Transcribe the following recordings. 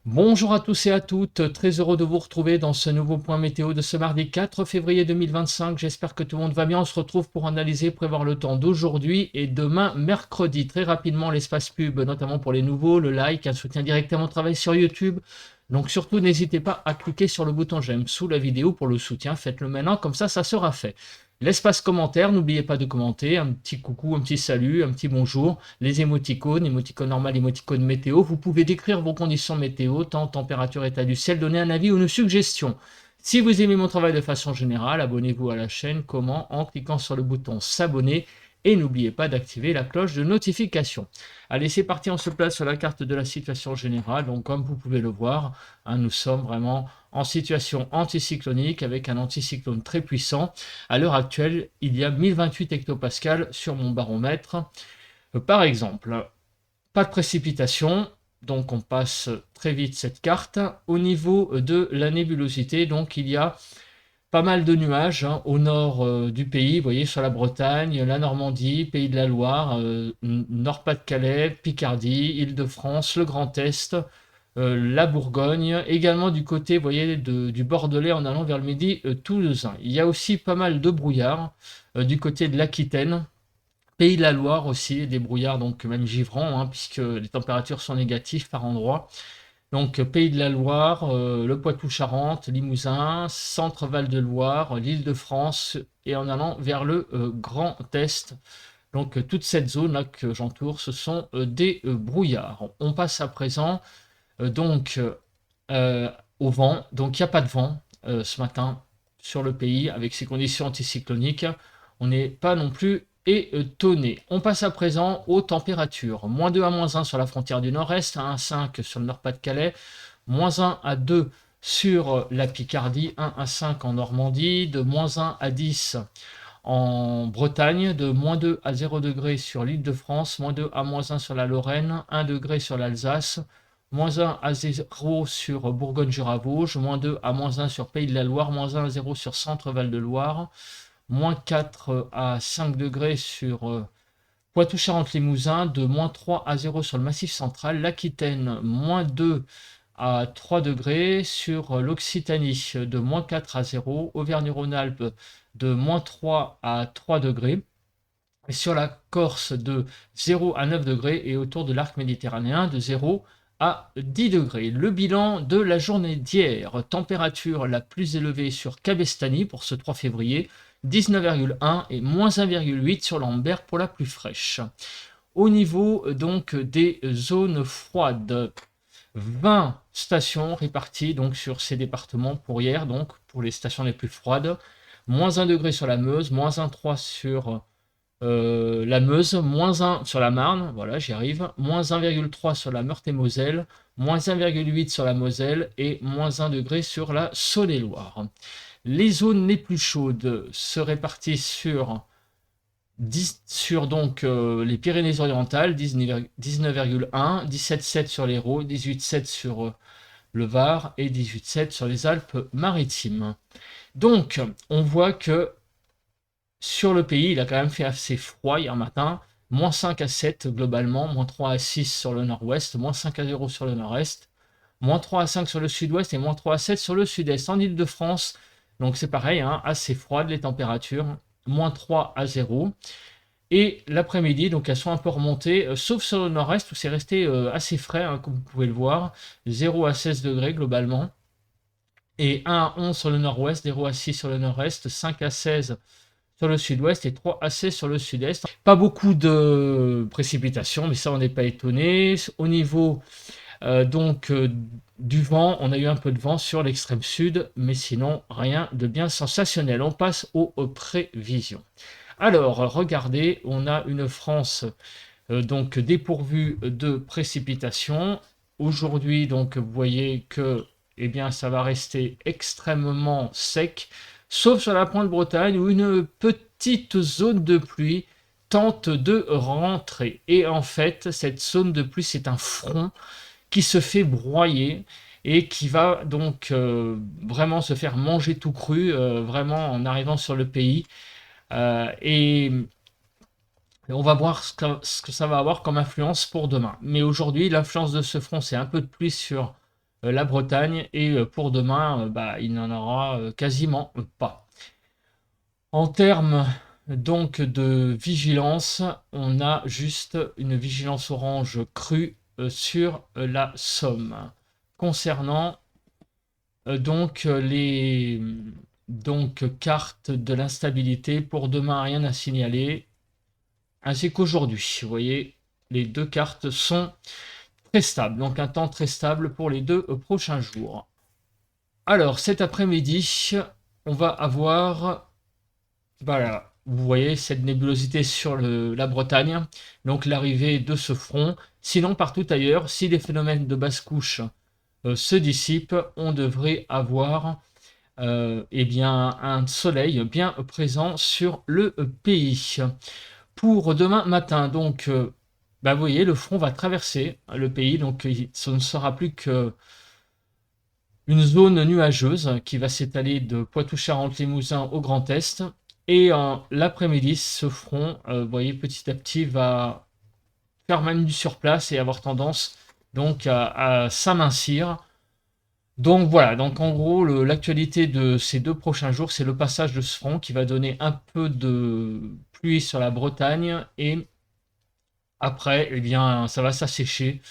Bonjour à tous et à toutes, très heureux de vous retrouver dans ce nouveau point météo de ce mardi 4 février 2025. J'espère que tout le monde va bien. On se retrouve pour analyser, prévoir le temps d'aujourd'hui et demain mercredi. Très rapidement, l'espace pub, notamment pour les nouveaux, le like, un soutien direct à mon travail sur YouTube. Donc surtout, n'hésitez pas à cliquer sur le bouton j'aime sous la vidéo pour le soutien. Faites-le maintenant, comme ça sera fait. L'espace commentaire, n'oubliez pas de commenter, un petit coucou, un petit salut, un petit bonjour, les émoticônes, émoticône normal, émoticône météo. Vous pouvez décrire vos conditions météo, temps, température, état du ciel, donner un avis ou une suggestion. Si vous aimez mon travail de façon générale, abonnez-vous à la chaîne. Comment? En cliquant sur le bouton s'abonner et n'oubliez pas d'activer la cloche de notification. Allez, c'est parti, on se place sur la carte de la situation générale. Donc, comme vous pouvez le voir, nous sommes vraiment en situation anticyclonique avec un anticyclone très puissant. À l'heure actuelle, il y a 1028 hectopascales sur mon baromètre. Par exemple, pas de précipitation, donc on passe très vite cette carte. Au niveau de la nébulosité, donc il y a pas mal de nuages au nord du pays, vous voyez, sur la Bretagne, la Normandie, Pays de la Loire, Nord-Pas-de-Calais, Picardie, Île-de-France, le Grand Est, la Bourgogne, également du côté, vous voyez, du Bordelais en allant vers le midi toulousain. Il y a aussi pas mal de brouillard du côté de l'Aquitaine, Pays de la Loire aussi, des brouillards donc même givrants, puisque les températures sont négatives par endroits. Donc Pays de la Loire, le Poitou-Charentes, Limousin, Centre-Val de Loire, l'Île-de-France et en allant vers le Grand Est. Donc toute cette zone-là que j'entoure, ce sont des brouillards. On passe à présent donc euh, au vent. Donc il n'y a pas de vent ce matin sur le pays avec ces conditions anticycloniques. On n'est pas non plus étonné. On passe à présent aux températures. -2 à -1 sur la frontière du nord-est, 1 à 5 sur le Nord-Pas-de-Calais, -1 à 2 sur la Picardie, 1 à 5 en Normandie, de -1 à 10 en Bretagne, de -2 à 0 degré sur l'Île-de-France, -2 à -1 sur la Lorraine, 1 degré sur l'Alsace, -1 à 0 sur Bourgogne-Jura-Vosges, -2 à -1 sur Pays de la Loire, -1 à 0 sur Centre-Val de Loire, -4 à 5 degrés sur Poitou-Charentes-Limousin, de -3 à 0 sur le Massif central, l'Aquitaine, -2 à 3 degrés, sur l'Occitanie, de -4 à 0, Auvergne-Rhône-Alpes, de -3 à 3 degrés, et sur la Corse, de 0 à 9 degrés, et autour de l'arc méditerranéen, de 0 à 10 degrés. Le bilan de la journée d'hier, température la plus élevée sur Cabestany pour ce 3 février, 19,1 et -1,8 sur Lambert pour la plus fraîche. Au niveau donc des zones froides, 20 stations réparties donc sur ces départements pour hier, donc pour les stations les plus froides. -1 degré sur la Meuse, -1,3 sur la Meuse, -1 sur la Marne, voilà, j'y arrive, -1,3 sur la Meurthe-et-Moselle, -1,8 sur la Moselle et -1 degré sur la Saône-et-Loire. Les zones les plus chaudes se répartissent sur donc les Pyrénées-Orientales, 19,1, 17,7 sur l'Hérault, 18,7 sur le Var et 18,7 sur les Alpes-Maritimes. Donc, on voit que sur le pays, il a quand même fait assez froid hier matin. -5 à 7 globalement, -3 à 6 sur le nord-ouest, -5 à 0 sur le nord-est, -3 à 5 sur le sud-ouest et -3 à 7 sur le sud-est. En Île-de-France, donc c'est pareil, assez froide les températures, -3 à 0. Et l'après-midi, donc elles sont un peu remontées, sauf sur le nord-est où c'est resté assez frais, comme vous pouvez le voir, 0 à 16 degrés globalement, et 1 à 11 sur le nord-ouest, 0 à 6 sur le nord-est, 5 à 16 sur le sud-ouest et 3 à 16 sur le sud-est. Pas beaucoup de précipitations, mais ça on n'est pas étonné. Au niveau du vent, on a eu un peu de vent sur l'extrême sud, mais sinon rien de bien sensationnel. On passe aux prévisions. Alors, regardez, on a une France donc dépourvue de précipitations. Aujourd'hui, donc, vous voyez que eh bien, ça va rester extrêmement sec, sauf sur la pointe Bretagne où une petite zone de pluie tente de rentrer. Et en fait, cette zone de pluie, c'est un front qui se fait broyer et qui va donc vraiment se faire manger tout cru, vraiment en arrivant sur le pays. Et on va voir ce que ça va avoir comme influence pour demain. Mais aujourd'hui, l'influence de ce front, c'est un peu de pluie sur la Bretagne, et pour demain, il n'en aura quasiment pas. En termes donc de vigilance, on a juste une vigilance orange crue sur la Somme. Concernant les cartes de l'instabilité, pour demain, rien à signaler, ainsi qu'aujourd'hui. Vous voyez, les deux cartes sont très stables, donc un temps très stable pour les 2 prochains jours. Alors, cet après-midi, on va avoir, voilà, vous voyez cette nébulosité sur la Bretagne, donc l'arrivée de ce front. Sinon, partout ailleurs, si les phénomènes de basse couche se dissipent, on devrait avoir un soleil bien présent sur le pays. Pour demain matin, donc, vous voyez, le front va traverser le pays, donc ce ne sera plus que une zone nuageuse qui va s'étaler de Poitou-Charentes-Limousin au Grand Est. Et l'après-midi, ce front, vous voyez, petit à petit, va faire même du surplace et avoir tendance donc à s'amincir. Donc voilà, donc en gros, l'actualité de ces 2 prochains jours, c'est le passage de ce front qui va donner un peu de pluie sur la Bretagne, et après, ça va s'assécher.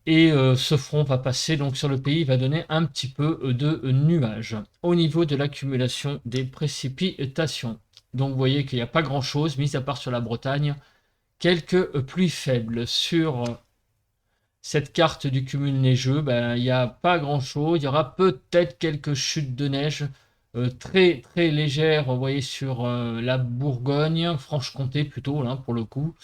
Et ce front va passer donc sur le pays, il va donner un petit peu de nuages au niveau de l'accumulation des précipitations. Donc vous voyez qu'il n'y a pas grand-chose, mis à part sur la Bretagne, quelques pluies faibles. Sur cette carte du cumul neigeux, il n'y a pas grand-chose. Il y aura peut-être quelques chutes de neige très très légères, vous voyez, sur la Bourgogne, Franche-Comté plutôt, là, pour le coup.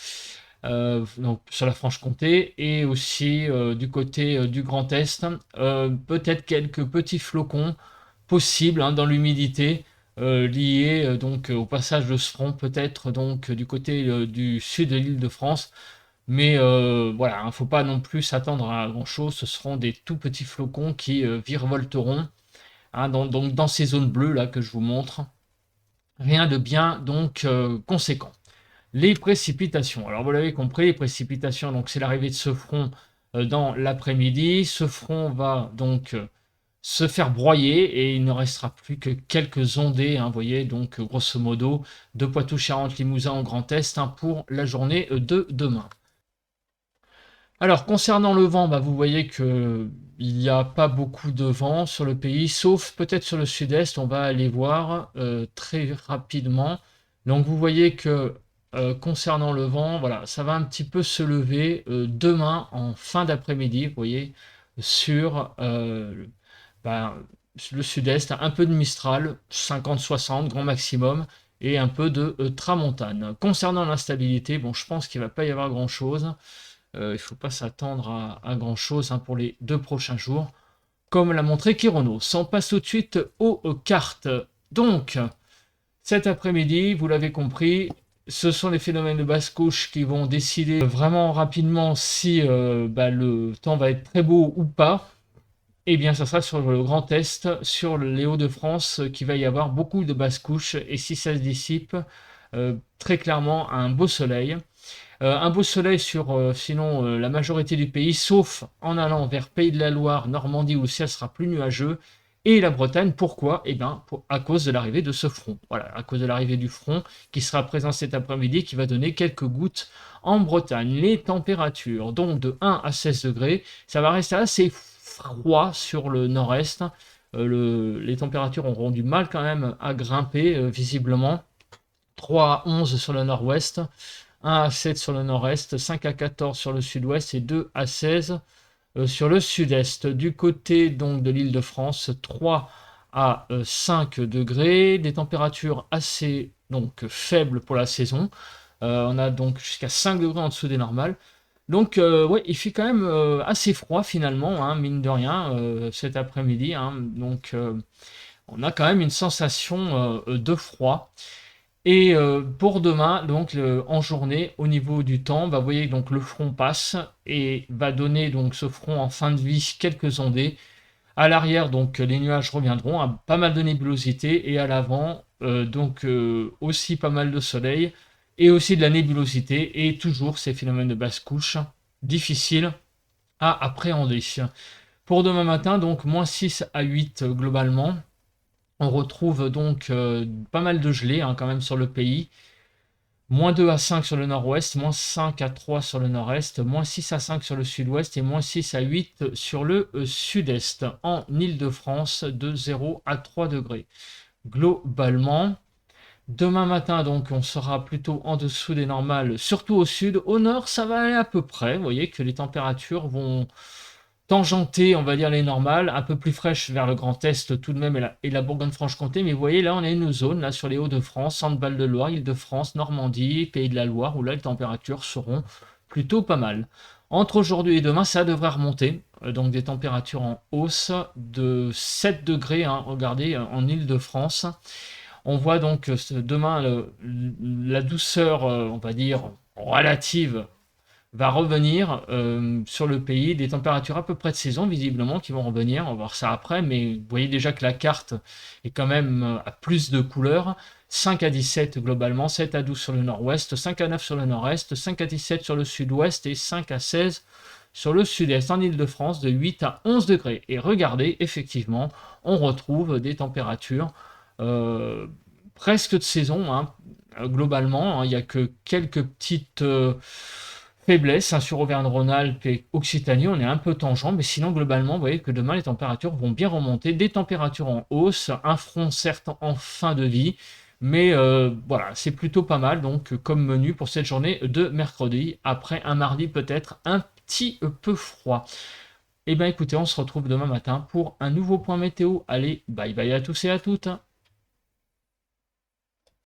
Donc sur la Franche-Comté, et aussi du côté du Grand Est, peut-être quelques petits flocons possibles dans l'humidité liés donc au passage de ce front, peut-être donc du côté du sud de l'île de France. Mais voilà, il ne faut pas non plus s'attendre à grand chose. Ce seront des tout petits flocons qui virevolteront dans ces zones bleues là que je vous montre. Rien de bien donc conséquent. Les précipitations. Alors vous l'avez compris, les précipitations, donc c'est l'arrivée de ce front dans l'après-midi. Ce front va donc se faire broyer et il ne restera plus que quelques ondées, vous voyez, donc grosso modo, de Poitou-Charentes-Limousin au Grand Est pour la journée de demain. Alors concernant le vent, vous voyez que il n'y a pas beaucoup de vent sur le pays, sauf peut-être sur le sud-est, on va aller voir très rapidement. Donc vous voyez que concernant le vent, voilà, ça va un petit peu se lever demain en fin d'après-midi, vous voyez, sur le sud-est, un peu de Mistral, 50-60 grand maximum, et un peu de tramontane. Concernant l'instabilité, bon, je pense qu'il ne va pas y avoir grand-chose. Il ne faut pas s'attendre à grand-chose pour les 2 prochains jours, comme l'a montré Kironos. On passe tout de suite aux cartes. Donc, cet après-midi, vous l'avez compris, ce sont les phénomènes de basse couche qui vont décider vraiment rapidement si le temps va être très beau ou pas. Eh bien, ça sera sur le Grand Est, sur les Hauts-de-France, qu'il va y avoir beaucoup de basses couches. Et si ça se dissipe, très clairement, un beau soleil. Un beau soleil sur sinon la majorité du pays, sauf en allant vers Pays de la Loire, Normandie, où le ciel sera plus nuageux. Et la Bretagne, pourquoi? Eh bien, à cause de l'arrivée de ce front. Voilà, à cause de l'arrivée du front qui sera présent cet après-midi, qui va donner quelques gouttes en Bretagne. Les températures, donc de 1 à 16 degrés, ça va rester assez froid sur le nord-est. Les températures auront du mal quand même à grimper, visiblement. 3 à 11 sur le nord-ouest, 1 à 7 sur le nord-est, 5 à 14 sur le sud-ouest et 2 à 16 sur le sud-est. Du côté donc de l'île de France, 3 à 5 degrés, des températures assez donc faibles pour la saison. On a donc jusqu'à 5 degrés en dessous des normales. Donc ouais, il fait quand même assez froid finalement, mine de rien, cet après-midi. Donc on a quand même une sensation de froid. Et pour demain, donc en journée, au niveau du temps, vous voyez donc le front passe et va donner donc ce front en fin de vie quelques ondées. À l'arrière, donc les nuages reviendront, pas mal de nébulosité, et à l'avant, aussi pas mal de soleil et aussi de la nébulosité, et toujours ces phénomènes de basse couche difficiles à appréhender. Pour demain matin, donc moins 6 à 8 globalement. On retrouve donc pas mal de gelée quand même sur le pays. Moins 2 à 5 sur le nord-ouest, moins 5 à 3 sur le nord-est, moins 6 à 5 sur le sud-ouest et moins 6 à 8 sur le sud-est. En Île-de-France, de 0 à 3 degrés. Globalement, demain matin, donc, on sera plutôt en dessous des normales, surtout au sud. Au nord, ça va aller à peu près. Vous voyez que les températures vont tangenter, on va dire, les normales, un peu plus fraîches vers le Grand Est tout de même et la Bourgogne-Franche-Comté. Mais vous voyez, là, on a une zone là sur les Hauts-de-France, Centre-Val de Loire, Île-de-France, Normandie, Pays de la Loire, où là, les températures seront plutôt pas mal. Entre aujourd'hui et demain, ça devrait remonter. Donc des températures en hausse de 7 degrés, regardez, en Île-de-France. On voit donc demain la douceur, on va dire, relative va revenir sur le pays, des températures à peu près de saison visiblement qui vont revenir, on va voir ça après, mais vous voyez déjà que la carte est quand même à plus de couleurs, 5 à 17 globalement, 7 à 12 sur le nord-ouest, 5 à 9 sur le nord-est, 5 à 17 sur le sud-ouest et 5 à 16 sur le sud-est, en Île-de-France, de 8 à 11 degrés. Et regardez, effectivement, on retrouve des températures presque de saison, globalement, il n'y a que quelques petites faiblesses sur Auvergne-Rhône-Alpes et Occitanie, on est un peu tangent, mais sinon globalement, vous voyez que demain les températures vont bien remonter, des températures en hausse, un front certes en fin de vie, mais voilà, c'est plutôt pas mal donc comme menu pour cette journée de mercredi, après un mardi peut-être un petit peu froid. Et bien écoutez, on se retrouve demain matin pour un nouveau point météo. Allez, bye bye à tous et à toutes.